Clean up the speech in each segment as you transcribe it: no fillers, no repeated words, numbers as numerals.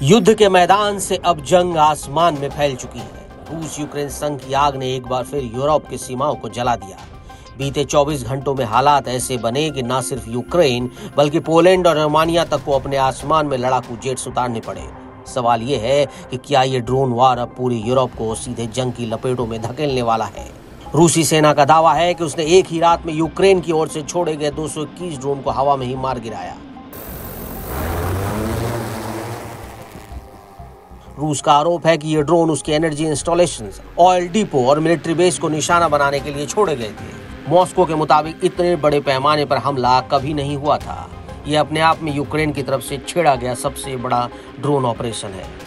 युद्ध के मैदान से अब जंग आसमान में फैल चुकी है। रूस यूक्रेन संघ की आग ने एक बार फिर यूरोप की सीमाओं को जला दिया। बीते 24 घंटों में हालात ऐसे बने कि न सिर्फ यूक्रेन बल्कि पोलैंड और रोमानिया तक को अपने आसमान में लड़ाकू जेट्स उतारने पड़े। सवाल ये है कि क्या ये ड्रोन वार अब पूरी यूरोप को सीधे जंग की लपेटों में धकेलने वाला है। रूसी सेना का दावा है कि उसने एक ही रात में यूक्रेन की ओर से छोड़े गए 221 ड्रोन को हवा में ही मार गिराया। रूस का आरोप है कि ये ड्रोन उसके एनर्जी इंस्टॉलेशंस, ऑयल डिपो और मिलिट्री बेस को निशाना बनाने के लिए छोड़े गए थे। मॉस्को के मुताबिक इतने बड़े पैमाने पर हमला कभी नहीं हुआ था। ये अपने आप में यूक्रेन की तरफ से छेड़ा गया सबसे बड़ा ड्रोन ऑपरेशन है।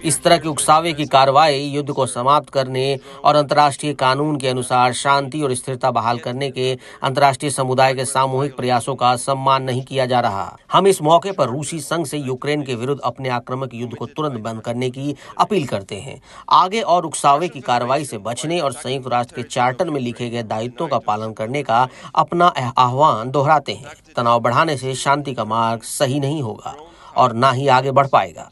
इस तरह की उकसावे की कार्रवाई युद्ध को समाप्त करने और अंतर्राष्ट्रीय कानून के अनुसार शांति और स्थिरता बहाल करने के अंतर्राष्ट्रीय समुदाय के सामूहिक प्रयासों का सम्मान नहीं किया जा रहा। हम इस मौके पर रूसी संघ से यूक्रेन के विरुद्ध अपने आक्रामक युद्ध को तुरंत बंद करने की अपील करते हैं। आगे और उकसावे की कार्रवाई से बचने और संयुक्त राष्ट्र के चार्टर में लिखे गए दायित्वों का पालन करने का अपना आह्वान दोहराते हैं। तनाव बढ़ाने से शांति का मार्ग सही नहीं होगा और न ही आगे बढ़ पाएगा।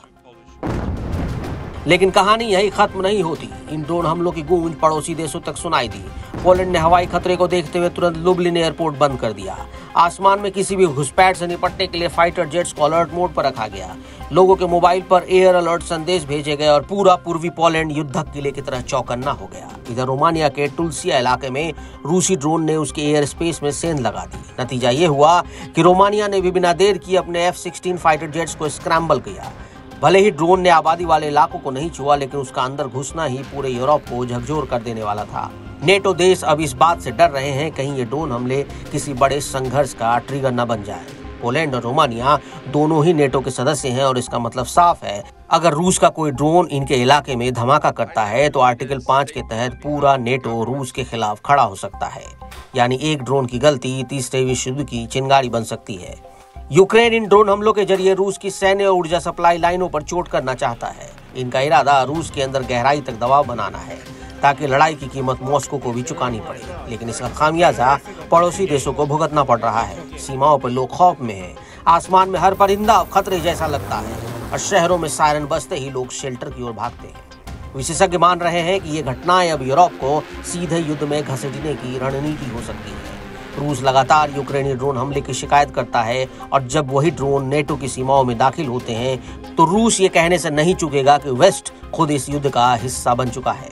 लेकिन कहानी यही खत्म नहीं होती। इन ड्रोन हमलों की गूंज पड़ोसी देशों तक सुनाई दी। पोलैंड ने हवाई खतरे को देखते हुए तुरंत लुब्लिन एयरपोर्ट बंद कर दिया। आसमान में किसी भी घुसपैठ से निपटने के लिए फाइटर जेट्स को अलर्ट मोड पर रखा गया। लोगों के मोबाइल पर एयर अलर्ट संदेश भेजे गए और पूरा पूर्वी पोलैंड युद्धक किले की तरह चौकन्ना हो गया। इधर रोमानिया के टुलसिया इलाके में रूसी ड्रोन ने उसके एयर स्पेस में सेंध लगा दी। नतीजा ये हुआ कि रोमानिया ने भी बिना देर किए अपने F-16 फाइटर जेट्स को स्क्रैम्बल किया। भले ही ड्रोन ने आबादी वाले इलाकों को नहीं छुआ, लेकिन उसका अंदर घुसना ही पूरे यूरोप को झकझोर कर देने वाला था। नेटो देश अब इस बात से डर रहे हैं कहीं ये ड्रोन हमले किसी बड़े संघर्ष का ट्रिगर न बन जाए। पोलैंड और रोमानिया दोनों ही नेटो के सदस्य हैं और इसका मतलब साफ है, अगर रूस का कोई ड्रोन इनके इलाके में धमाका करता है तो आर्टिकल 5 के तहत पूरा नेटो रूस के खिलाफ खड़ा हो सकता है। यानी एक ड्रोन की गलती तीसरे विश्व युद्ध की चिंगारी बन सकती है। यूक्रेन इन ड्रोन हमलों के जरिए रूस की सैन्य और ऊर्जा सप्लाई लाइनों पर चोट करना चाहता है। इनका इरादा रूस के अंदर गहराई तक दबाव बनाना है ताकि लड़ाई की कीमत मॉस्को को भी चुकानी पड़े। लेकिन इसका खामियाजा पड़ोसी देशों को भुगतना पड़ रहा है। सीमाओं पर लोग खौफ में हैं। आसमान में हर परिंदा खतरे जैसा लगता है और शहरों में सायरन बजते ही लोग शेल्टर की ओर भागते हैं। विशेषज्ञ मान रहे हैं कि ये घटनाएं अब यूरोप को सीधे युद्ध में घसीटने की रणनीति हो सकती है। रूस लगातार यूक्रेनी ड्रोन हमले की शिकायत करता है और जब वही ड्रोन नेटो की सीमाओं में दाखिल होते हैं तो रूस ये कहने से नहीं चूकेगा कि वेस्ट खुद इस युद्ध का हिस्सा बन चुका है।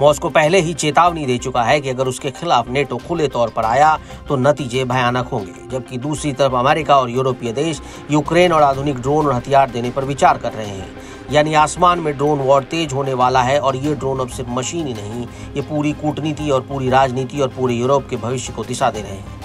मॉस्को पहले ही चेतावनी दे चुका है कि अगर उसके खिलाफ नेटो खुले तौर पर आया तो नतीजे भयानक होंगे। जबकि दूसरी तरफ अमेरिका और यूरोपीय देश यूक्रेन और आधुनिक ड्रोन और हथियार देने पर विचार कर रहे हैं। यानी आसमान में ड्रोन वॉर तेज होने वाला है और ये ड्रोन अब सिर्फ मशीन ही नहीं, ये पूरी कूटनीति और पूरी राजनीति और पूरे यूरोप के भविष्य को दिशा दे रहे हैं।